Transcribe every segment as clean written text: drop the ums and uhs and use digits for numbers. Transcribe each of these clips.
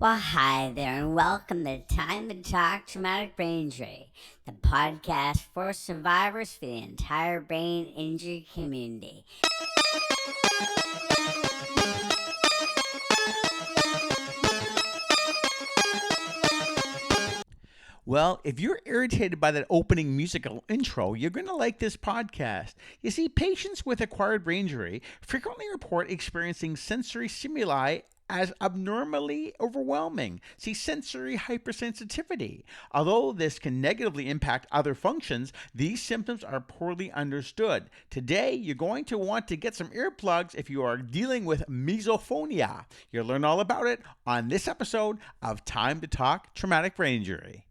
Well, hi there, and welcome to Time to Talk Traumatic Brain Injury, the podcast for survivors for the entire brain injury community. Well, if you're irritated by that opening musical intro, you're going to like this podcast. You see, patients with acquired brain injury frequently report experiencing sensory stimuli as abnormally overwhelming. See, sensory hypersensitivity. Although this can negatively impact other functions, these symptoms are poorly understood. Today, you're going to want to get some earplugs if you are dealing with misophonia. You'll learn all about it on this episode of Time to Talk Traumatic Brain Injury.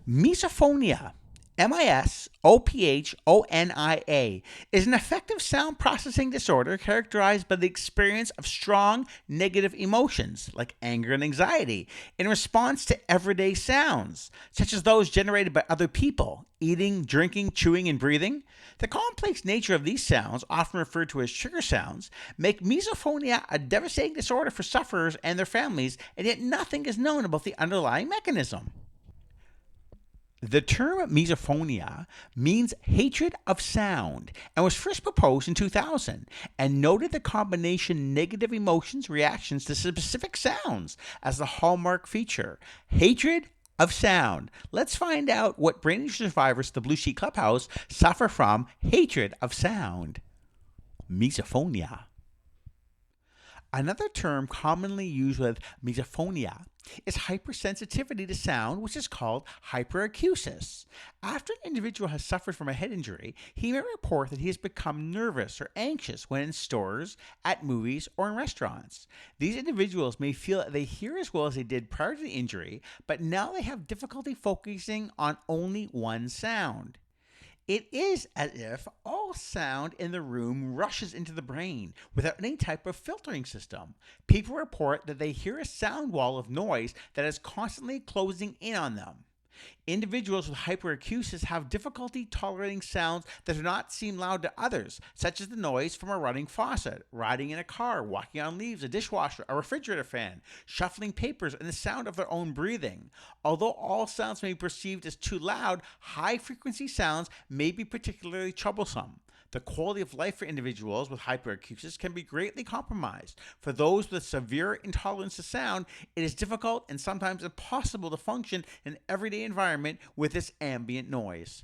Misophonia, Misophonia, is an affective sound processing disorder characterized by the experience of strong negative emotions like anger and anxiety in response to everyday sounds, such as those generated by other people, eating, drinking, chewing, and breathing. The complex nature of these sounds, often referred to as trigger sounds, make misophonia a devastating disorder for sufferers and their families, and yet nothing is known about the underlying mechanism. The term misophonia means hatred of sound and was first proposed in 2000 and noted the combination negative emotions reactions to specific sounds as the hallmark feature. Hatred of sound. Let's find out what brain injury survivors at the Blue Sheet Clubhouse suffer from hatred of sound. Misophonia. Another term commonly used with misophonia is hypersensitivity to sound, which is called hyperacusis. After an individual has suffered from a head injury, he may report that he has become nervous or anxious when in stores, at movies, or in restaurants. These individuals may feel that they hear as well as they did prior to the injury, but now they have difficulty focusing on only one sound. It is as if all sound in the room rushes into the brain without any type of filtering system. People report that they hear a sound wall of noise that is constantly closing in on them. Individuals with hyperacusis have difficulty tolerating sounds that do not seem loud to others, such as the noise from a running faucet, riding in a car, walking on leaves, a dishwasher, a refrigerator fan, shuffling papers, and the sound of their own breathing. Although all sounds may be perceived as too loud, high-frequency sounds may be particularly troublesome. The quality of life for individuals with hyperacusis can be greatly compromised. For those with severe intolerance to sound, it is difficult and sometimes impossible to function in an everyday environment with this ambient noise.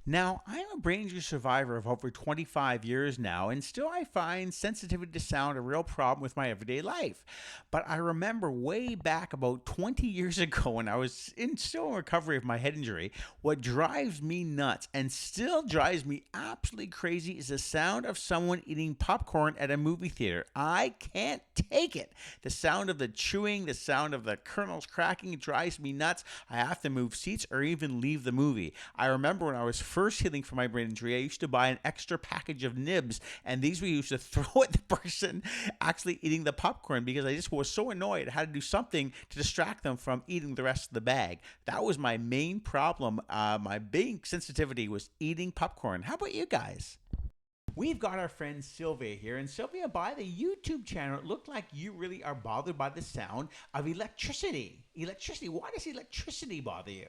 Now, I'm a brain injury survivor of over 25 years now, and still I find sensitivity to sound a real problem with my everyday life. But I remember way back about 20 years ago when I was still in recovery of my head injury, what drives me nuts and still drives me absolutely crazy is the sound of someone eating popcorn at a movie theater. I can't take it. The sound of the chewing, the sound of the kernels cracking drives me nuts. I have to move seats or even leave the movie. I remember when I was first healing from my brain injury, I used to buy an extra package of nibs, and these we used to throw at the person actually eating the popcorn because I just was so annoyed. I had to do something to distract them from eating the rest of the bag. That was my main problem. My big sensitivity was eating popcorn. How about you guys? We've got our friend Sylvia here, and Sylvia, by the YouTube channel, it looked like you really are bothered by the sound of electricity. Electricity. Why does electricity bother you?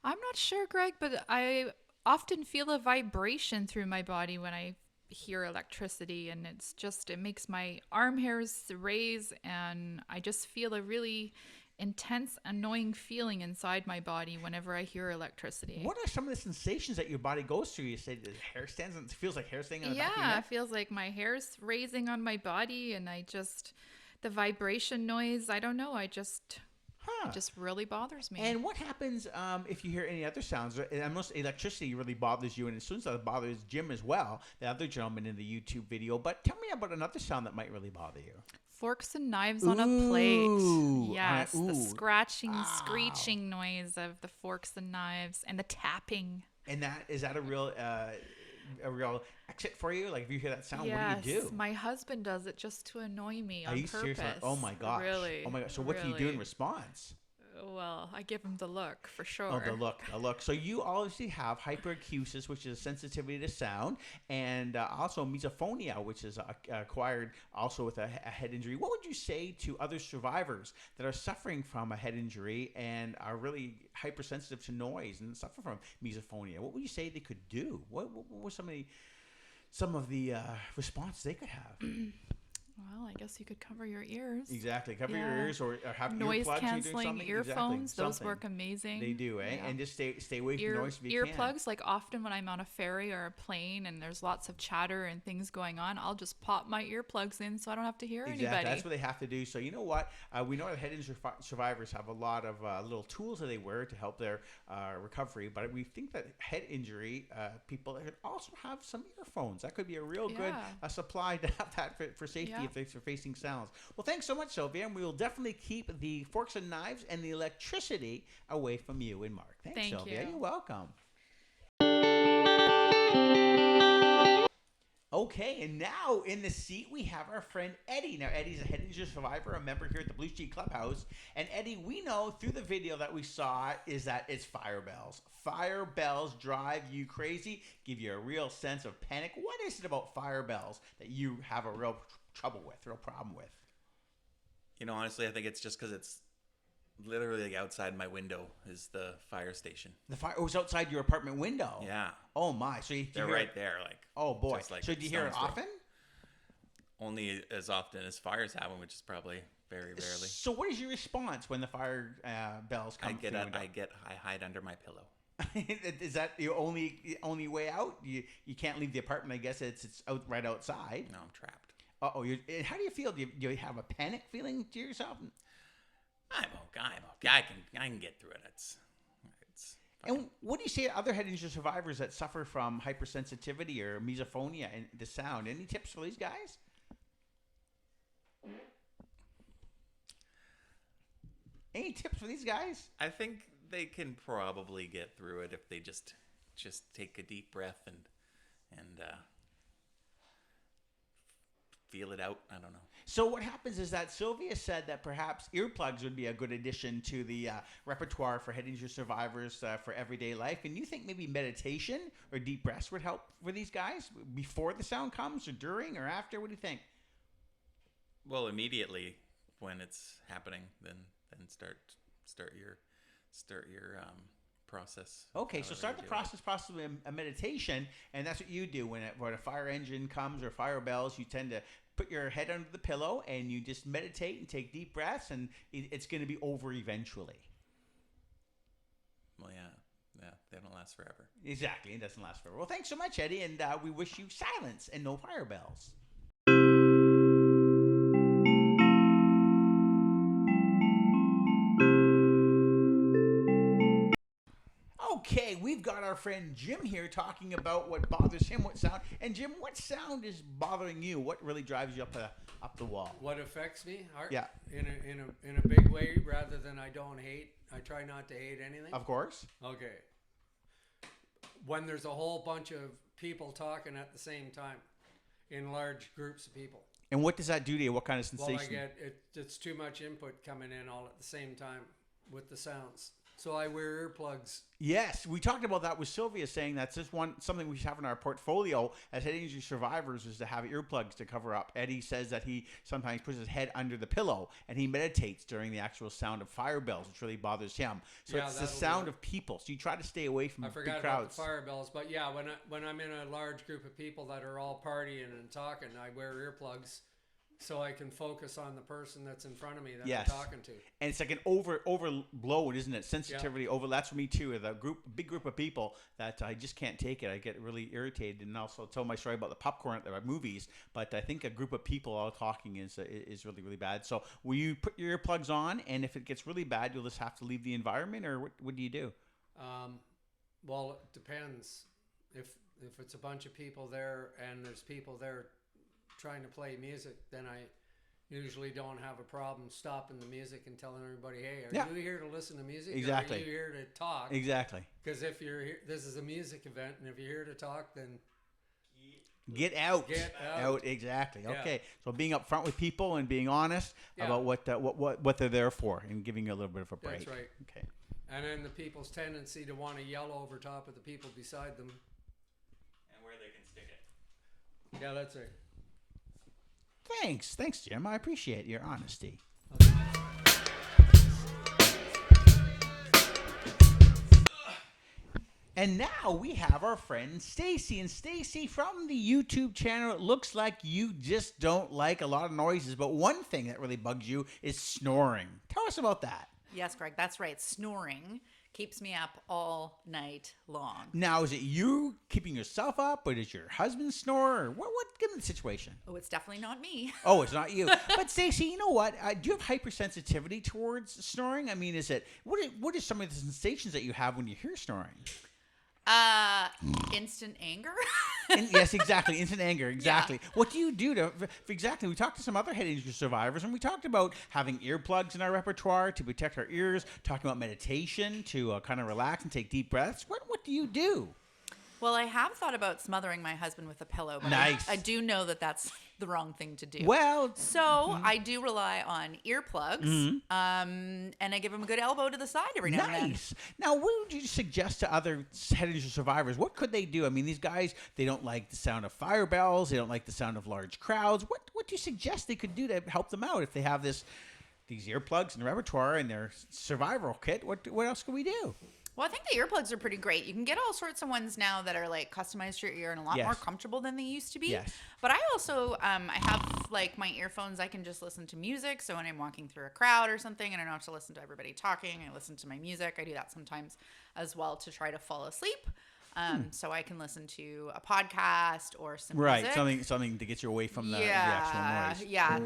I'm not sure, Greg, but I often feel a vibration through my body when I hear electricity, and it makes my arm hairs raise, and I just feel a really intense, annoying feeling inside my body whenever I hear electricity. What are some of the sensations that your body goes through? You say the hair stands and it feels like hair standing on the back of your Yeah, neck? it feels like my hair's raising on my body, and the vibration noise, I don't know, it Huh. just really bothers me. And what happens if you hear any other sounds? And most electricity really bothers you, and as soon as that bothers Jim as well, the other gentleman in the YouTube video. But tell me about another sound that might really bother you. Forks and knives on a plate. Yes, the Ooh. scratching, Ow. screeching noise of the forks and knives and the tapping. And that is that a real exit for you? Like if you hear that sound, Yes, what do you do? my husband does it just to annoy me Are on you serious? purpose. Oh my gosh. Really? Oh my gosh. So what do you do in Really? response? Well, I give them the look for Oh, the sure. look, the look. So you obviously have hyperacusis, which is sensitivity to sound, and also misophonia, which is acquired also with a head injury. What would you say to other survivors that are suffering from a head injury and are really hypersensitive to noise and suffer from misophonia? What would you say they could do? What were some of the responses they could have? Well, I guess you could cover your ears. Exactly. Cover your Yeah. ears or have Noise earplugs when you're doing canceling something. earphones, Exactly. those Something. work amazing. They do, eh? Yeah. And just stay away from noise if you can. Earplugs, like often when I'm on a ferry or a plane and there's lots of chatter and things going on, I'll just pop my earplugs in so I don't have to hear anybody. That's what they have to do. So you know what? We know that head injury survivors have a lot of little tools that they wear to help their recovery, but we think that head injury people could also have some earphones. That could be a real good supply to have that for safety if they're facing sounds. Well, thanks so much, Sylvia, and we will definitely keep the forks and knives and the electricity away from you and Mark. Thanks, Sylvia. You. You're welcome. Okay, and now in the seat we have our friend Eddie. Now, Eddie's a head injury survivor, a member here at the Blue Sheet Clubhouse. And Eddie, we know through the video that we saw is that it's fire bells. Fire bells drive you crazy, give you a real sense of panic. What is it about fire bells that you have a real real problem with? You know, honestly, I think it's just because it's literally like outside my window is the fire station. The fire was outside your apartment window. Yeah. Oh my! So they're right there, like. Oh boy! Like so do you hear it often? Only as often as fires happen, which is probably very rarely. So what is your response when the fire bells come? I hide under my pillow. Is that the only way out? You can't leave the apartment. I guess it's right outside. No, I'm trapped. Oh, how do you feel? Do you have a panic feeling to yourself? I'm okay. I can get through it. It's and what do you say to other head injury survivors that suffer from hypersensitivity or misophonia and the sound? Any tips for these guys? Any tips for these guys? I think they can probably get through it if they just take a deep breath and feel it out. I don't know. So what happens is that Sylvia said that perhaps earplugs would be a good addition to the repertoire for head injury survivors for everyday life. And you think maybe meditation or deep breaths would help for these guys before the sound comes or during or after? What do you think? Well, immediately when it's happening, then start your process. Okay, so start the process possibly a meditation, and that's what you do when a fire engine comes or fire bells. You tend to put your head under the pillow and you just meditate and take deep breaths, and it's going to be over eventually. Well, yeah, they don't last forever. Exactly, it doesn't last forever. Well, thanks so much, Eddie, and we wish you silence and no fire bells. Okay, we've got our friend Jim here talking about what bothers him, what sound. And Jim, what sound is bothering you? What really drives you up the wall? What affects me? Yeah. In a big way, rather than I don't hate. I try not to hate anything. Of course. Okay. When there's a whole bunch of people talking at the same time, in large groups of people. And what does that do to you? What kind of sensation? Well, it's too much input coming in all at the same time with the sounds. So I wear earplugs. Yes, we talked about that with Sylvia, saying that's just something we should have in our portfolio as head injury survivors is to have earplugs to cover up. Eddie says that he sometimes puts his head under the pillow and he meditates during the actual sound of fire bells, which really bothers him. So it's the sound of people. So you try to stay away from big crowds. I forgot about the fire bells, but yeah, when I'm in a large group of people that are all partying and talking, I wear earplugs. So I can focus on the person that's in front of me that I'm talking to. And it's like an overload, isn't it? Sensitivity over. That's for me too. The big group of people that I just can't take it. I get really irritated. And also tell my story about the popcorn at the movies. But I think a group of people all talking is really, really bad. So will you put your earplugs on? And if it gets really bad, you'll just have to leave the environment, or what do you do? Well, it depends. If it's a bunch of people there and there's people there trying to play music, then I usually don't have a problem stopping the music and telling everybody, hey, are you here to listen to music? Exactly. Or are you here to talk? Exactly. Because if you're here, this is a music event, and if you're here to talk, then Get out. Get out. Exactly. Yeah. Okay. So being upfront with people and being honest Yeah. about what they're there for and giving you a little bit of a break. That's right. Okay. And then the people's tendency to want to yell over top of the people beside them. And where they can stick it. Yeah, that's right. Thanks, Jim. I appreciate your honesty. And now we have our friend Stacy. And Stacy, from the YouTube channel, it looks like you just don't like a lot of noises. But one thing that really bugs you is snoring. Tell us about that. Yes, Greg, that's right. Snoring keeps me up all night long. Now, is it you keeping yourself up, or does your husband snore? Or what? Give me the situation. Oh, it's definitely not me. Oh, it's not you. But Stacey, you know what? Do you have hypersensitivity towards snoring? I mean, what are some of the sensations that you have when you hear snoring? Instant anger. Yes, exactly. Instant anger. Exactly. Yeah. What do you do exactly? We talked to some other head injury survivors, and we talked about having earplugs in our repertoire to protect our ears. Talking about meditation to kind of relax and take deep breaths. What do you do? Well, I have thought about smothering my husband with a pillow, but nice. I do know that that's the wrong thing to do. Well, so I do rely on earplugs, and I give him a good elbow to the side every now and then. Nice. Now, what would you suggest to other head injury survivors? What could they do? I mean, these guys, they don't like the sound of fire bells. They don't like the sound of large crowds. What do you suggest they could do to help them out if they have these earplugs in the repertoire and their survival kit? What else could we do? Well, I think the earplugs are pretty great. You can get all sorts of ones now that are like customized to your ear and a lot more comfortable than they used to be. Yes. But I also, I have like my earphones. I can just listen to music. So when I'm walking through a crowd or something and I don't have to listen to everybody talking, I listen to my music. I do that sometimes as well to try to fall asleep. So I can listen to a podcast or some music. Something to get you away from the actual noise. Yeah.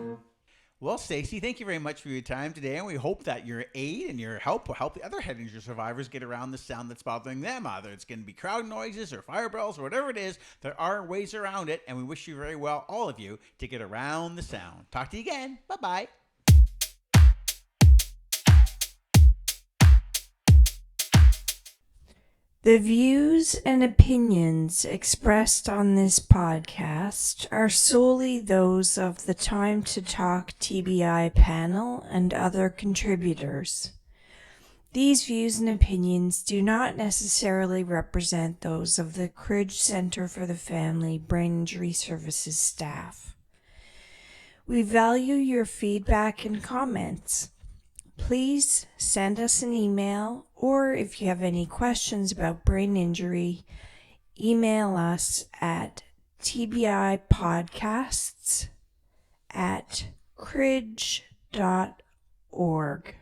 Well, Stacey, thank you very much for your time today, and we hope that your aid and your help will help the other head injury survivors get around the sound that's bothering them. Either it's going to be crowd noises or fire bells or whatever it is, there are ways around it, and we wish you very well, all of you, to get around the sound. Talk to you again. Bye-bye. The views and opinions expressed on this podcast are solely those of the Time to Talk TBI panel and other contributors. These views and opinions do not necessarily represent those of the Cridge Center for the Family Brain Injury Services staff. We value your feedback and comments. Please send us an email, or if you have any questions about brain injury, email us at tbipodcasts@cridge.org.